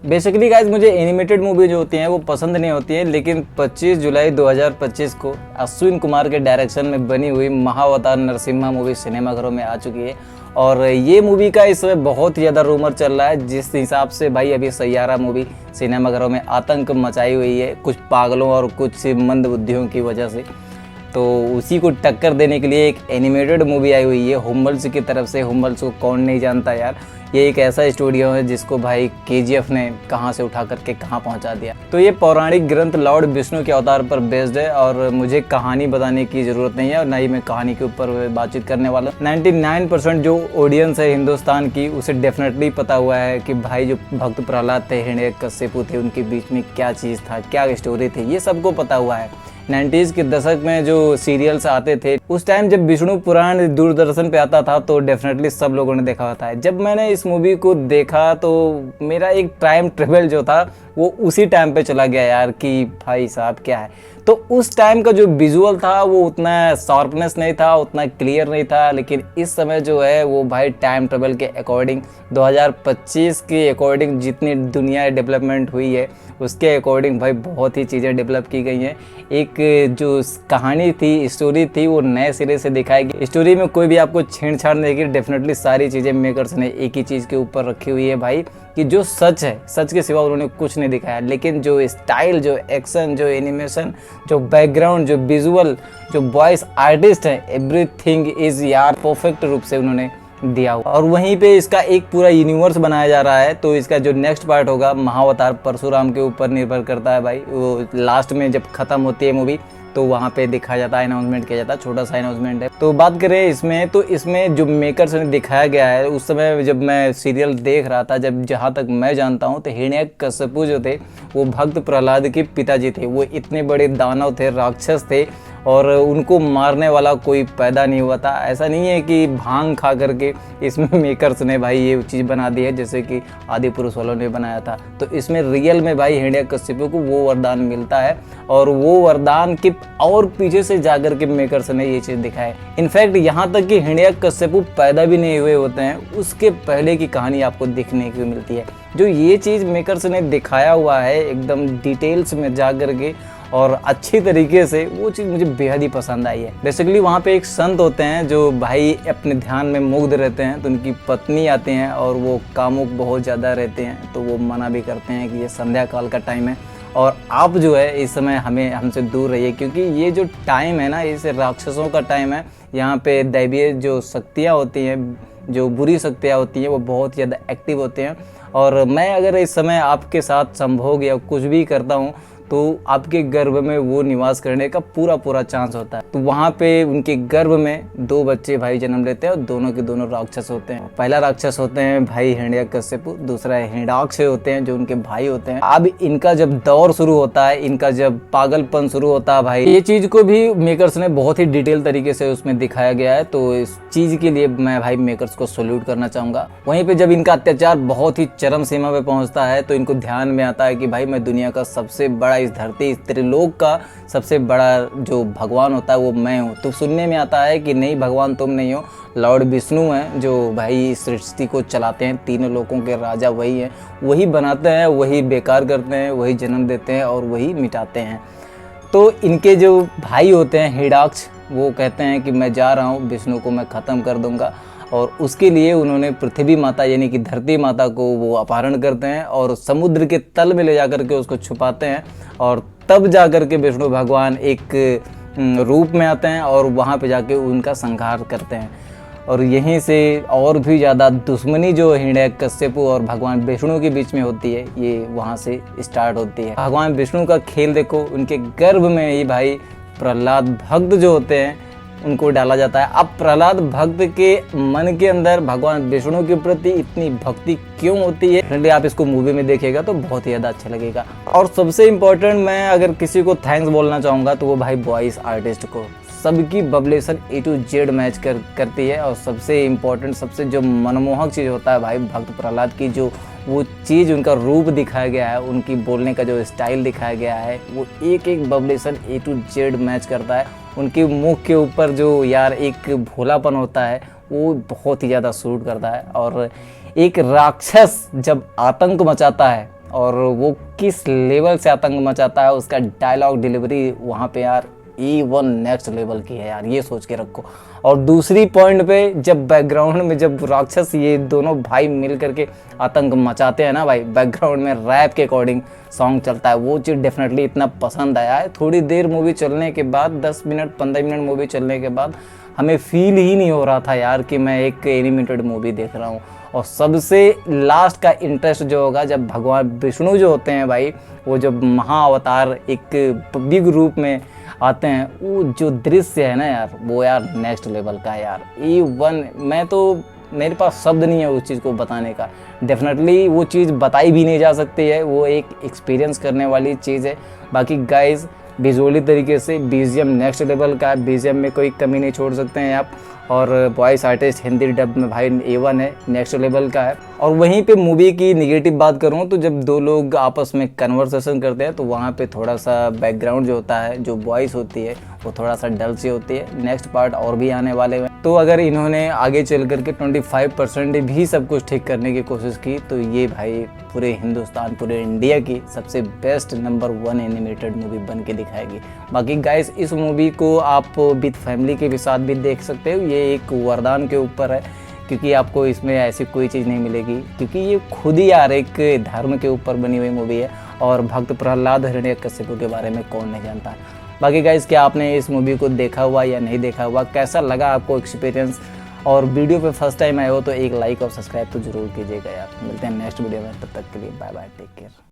Basically guys मुझे animated movie जो होती हैं वो पसंद नहीं होती है, लेकिन 25 जुलाई 2025 को अश्विन कुमार के डायरेक्शन में बनी हुई महाअवतार नरसिम्हा मूवी सिनेमाघरों में आ चुकी है। और ये मूवी का इस समय बहुत ही ज़्यादा रूमर चल रहा है, जिस हिसाब से भाई अभी सैयारा मूवी सिनेमाघरों में आतंक मचाई हुई है कुछ पागलों और कुछ मंद बुद्धियों की वजह से। तो उसी को टक्कर देने के लिए एक एनिमेटेड मूवी आई हुई है हुम्बल्स की तरफ से। हुम्बल्स को कौन नहीं जानता यार, ये एक ऐसा स्टूडियो है जिसको भाई केजीएफ ने कहाँ से उठा करके कहाँ पहुँचा दिया। तो ये पौराणिक ग्रंथ लॉर्ड विष्णु के अवतार पर बेस्ड है और मुझे कहानी बताने की ज़रूरत नहीं है और ना ही मैं कहानी के ऊपर बातचीत करने वाला हूँ। 99% जो ऑडियंस है हिंदुस्तान की उसे डेफिनेटली पता हुआ है कि भाई जो भक्त प्रहलाद थे, हिरण्यकश्यपु थे, उनके बीच में क्या चीज़ था, क्या स्टोरी थी, ये सबको पता हुआ है। 90s के दशक में जो सीरियल्स आते थे उस टाइम जब विष्णु पुराण दूरदर्शन पे आता था तो डेफिनेटली सब लोगों ने देखा होता है। जब मैंने इस मूवी को देखा तो मेरा एक टाइम ट्रेवल जो था वो उसी टाइम पे चला गया यार कि भाई साहब क्या है। तो उस टाइम का जो विजुअल था वो उतना शार्पनेस नहीं था, उतना क्लियर नहीं था, लेकिन इस समय जो है वो भाई टाइम ट्रेवल के अकॉर्डिंग 2025 के अकॉर्डिंग जितनी दुनिया डेवलपमेंट हुई है उसके अकॉर्डिंग भाई बहुत ही चीज़ें डेवलप की गई हैं। एक जो कहानी थी, स्टोरी थी, वो नए सिरे से दिखाएगी। स्टोरी में कोई भी आपको छेड़छाड़ नहीं की, डेफिनेटली सारी चीज़ें मेकर्स ने एक ही चीज़ के ऊपर रखी हुई है भाई कि जो सच है, सच के सिवा उन्होंने कुछ नहीं दिखाया। लेकिन जो स्टाइल, जो एक्शन, जो एनिमेशन, जो बैकग्राउंड, जो विजुअल, जो वॉइस आर्टिस्ट है, एवरीथिंग इज़ यार परफेक्ट रूप से उन्होंने दिया हुआ। और वहीं पे इसका एक पूरा यूनिवर्स बनाया जा रहा है। तो इसका जो नेक्स्ट पार्ट होगा महाअवतार परशुराम के ऊपर निर्भर करता है भाई। वो लास्ट में जब खत्म होती है मूवी तो वहाँ पे दिखाया जाता है, अनाउंसमेंट किया जाता है, छोटा सा अनाउंसमेंट है। तो बात करें इसमें तो इसमें जो मेकर्स ने दिखाया गया है, उस समय जब मैं सीरियल देख रहा था, जब जहाँ तक मैं जानता हूँ तो हिरण्यकश्यपु जो थे वो भक्त प्रहलाद के पिताजी थे। वो इतने बड़े दानव थे, राक्षस थे और उनको मारने वाला कोई पैदा नहीं हुआ था। ऐसा नहीं है कि भांग खा करके इसमें मेकर्स ने भाई ये चीज़ बना दी है जैसे कि आदि पुरुष वालों ने बनाया था। तो इसमें रियल में भाई हिरण्यकश्यपु को वो वरदान मिलता है और वो वरदान के और पीछे से जाकर के मेकर्स ने ये चीज़ दिखाई। इनफैक्ट यहाँ तक कि हिरण्यकश्यपु पैदा भी नहीं हुए होते हैं, उसके पहले की कहानी आपको देखने को मिलती है। जो ये चीज़ मेकर्स ने दिखाया हुआ है एकदम डिटेल्स में जा कर के और अच्छी तरीके से, वो चीज़ मुझे बेहद ही पसंद आई है। बेसिकली वहाँ पे एक संत होते हैं जो भाई अपने ध्यान में मुग्ध रहते हैं, तो उनकी पत्नी आती हैं और वो कामुक बहुत ज़्यादा रहते हैं, तो वो मना भी करते हैं कि ये संध्या काल का टाइम है और आप जो है इस समय हमसे दूर रहिए, क्योंकि ये जो टाइम है ना, इसे राक्षसों का टाइम है। यहाँ पे दैवीय जो शक्तियाँ होती हैं, जो बुरी शक्तियाँ होती हैं, वो बहुत ज़्यादा एक्टिव होते हैं और मैं अगर इस समय आपके साथ संभोग या कुछ भी करता हूँ तो आपके गर्भ में वो निवास करने का पूरा चांस होता है। तो वहाँ पे उनके गर्भ में 2 बच्चे भाई जन्म लेते हैं और दोनों के दोनों राक्षस होते हैं। पहला राक्षस होते हैं भाई हिरण्यकश्यपु, दूसरा हिरण्याक्ष होते हैं जो उनके भाई होते हैं। अब इनका जब दौर शुरू होता है, इनका जब पागलपन शुरू होता है भाई, ये चीज़ को भी मेकर्स ने बहुत ही डिटेल तरीके से उसमें दिखाया गया है। तो इस चीज़ के लिए मैं भाई मेकर्स को सैल्यूट करना चाहूँगा। वहीं पर जब इनका अत्याचार बहुत ही चरम सीमा पे पहुँचता है तो इनको ध्यान में आता है कि भाई मैं दुनिया का सबसे बड़ा, इस धरती, इस त्रिलोक का सबसे बड़ा जो भगवान होता है वो मैं हूँ। तो सुनने में आता है कि नहीं भगवान तुम नहीं हो, लॉर्ड विष्णु हैं जो भाई इस सृष्टि को चलाते हैं, तीनों लोकों के राजा वही हैं, वही बनाते हैं, वही बेकार करते हैं, वही जन्म देते हैं और वही मिटाते हैं। तो इनके जो भाई होते हैं हिरण्याक्ष, वो कहते हैं कि मैं जा रहा हूँ, विष्णु को मैं ख़त्म कर दूँगा और उसके लिए उन्होंने पृथ्वी माता यानी कि धरती माता को वो अपहरण करते हैं और समुद्र के तल में ले जाकर के उसको छुपाते हैं और तब जाकर के विष्णु भगवान एक रूप में आते हैं और वहाँ पे जाके उनका संहार करते हैं। और यहीं से और भी ज़्यादा दुश्मनी जो हिरण्यकश्यपु और भगवान विष्णु के बीच में होती है, ये वहाँ से स्टार्ट होती है। भगवान विष्णु का खेल देखो, उनके गर्भ में ही भाई प्रहलाद भक्त जो होते हैं उनको डाला जाता है। अब प्रहलाद भक्त के मन के अंदर भगवान विष्णु के प्रति इतनी भक्ति क्यों होती है, फ्रेंडली आप इसको मूवी में देखेगा तो बहुत ही ज़्यादा अच्छा लगेगा। और सबसे इम्पोर्टेंट मैं अगर किसी को थैंक्स बोलना चाहूँगा तो वो भाई वॉइस आर्टिस्ट को। सबकी बबलेशन A to Z मैच करती है और सबसे इम्पोर्टेंट, सबसे जो मनमोहक चीज़ होता है भाई भक्त प्रहलाद की, जो वो चीज़ उनका रूप दिखाया गया है, उनकी बोलने का जो स्टाइल दिखाया गया है, वो एक एक बबलेशन A to Z मैच करता है। उनके मुख के ऊपर जो यार एक भोलापन होता है वो बहुत ही ज़्यादा सूट करता है। और एक राक्षस जब आतंक मचाता है और वो किस लेवल से आतंक मचाता है, उसका डायलॉग डिलीवरी वहाँ पे यार E1 नेक्स्ट लेवल की है यार, ये सोच के रखो। और दूसरी पॉइंट पे जब बैकग्राउंड में जब राक्षस ये दोनों भाई मिल करके आतंक मचाते हैं ना भाई, बैकग्राउंड में रैप के अकॉर्डिंग सॉन्ग चलता है, वो चीज़ डेफिनेटली इतना पसंद आया है। थोड़ी देर मूवी चलने के बाद, 10 मिनट 15 मिनट मूवी चलने के बाद हमें फील ही नहीं हो रहा था यार कि मैं एक एनिमेटेड मूवी देख रहा हूँ। और सबसे लास्ट का इंटरेस्ट जो होगा जब भगवान विष्णु जो होते हैं भाई, वो जब महाअवतार एक बिग रूप में आते हैं, वो जो दृश्य है ना यार, वो यार नेक्स्ट लेवल का है यार। E1 मैं तो, मेरे पास शब्द नहीं है उस चीज़ को बताने का। डेफिनेटली वो चीज़ बताई भी नहीं जा सकती है, वो एक एक्सपीरियंस करने वाली चीज़ है। बाकी गाइज विजुअली तरीके से BGM नेक्स्ट लेवल का है, BGM में कोई कमी नहीं छोड़ सकते हैं आप। और वॉइस आर्टिस्ट हिंदी डब में भाई A1 है, नेक्स्ट लेवल का है। और वहीं पे मूवी की निगेटिव बात करूँ तो जब दो लोग आपस में कन्वर्सेशन करते हैं तो वहाँ पे थोड़ा सा बैकग्राउंड जो होता है, जो वॉइस होती है वो थोड़ा सा डल सी होती है। नेक्स्ट पार्ट और भी आने वाले हैं, तो अगर इन्होंने आगे चल करके 25% भी सब कुछ ठीक करने की कोशिश की तो ये भाई पूरे हिंदुस्तान, पूरे इंडिया की सबसे बेस्ट नंबर 1 एनिमेटेड मूवी बन के दिखाएगी। बाकी गाइस इस मूवी को आप विद फैमिली के भी साथ भी देख सकते हो। ये एक वरदान के ऊपर है, क्योंकि आपको इसमें ऐसी कोई चीज़ नहीं मिलेगी, क्योंकि ये खुद ही यार एक धर्म के ऊपर बनी हुई मूवी है। और भक्त प्रहलाद हिरण्यकशिपु के बारे में कौन नहीं जानता। बाकी गाइस क्या आपने इस मूवी को देखा हुआ या नहीं देखा हुआ, कैसा लगा आपको एक्सपीरियंस, और वीडियो पे फर्स्ट टाइम आए हो तो एक लाइक और सब्सक्राइब तो जरूर कीजिएगा यार। मिलते हैं नेक्स्ट वीडियो में, तब तक के लिए बाय बाय, टेक केयर।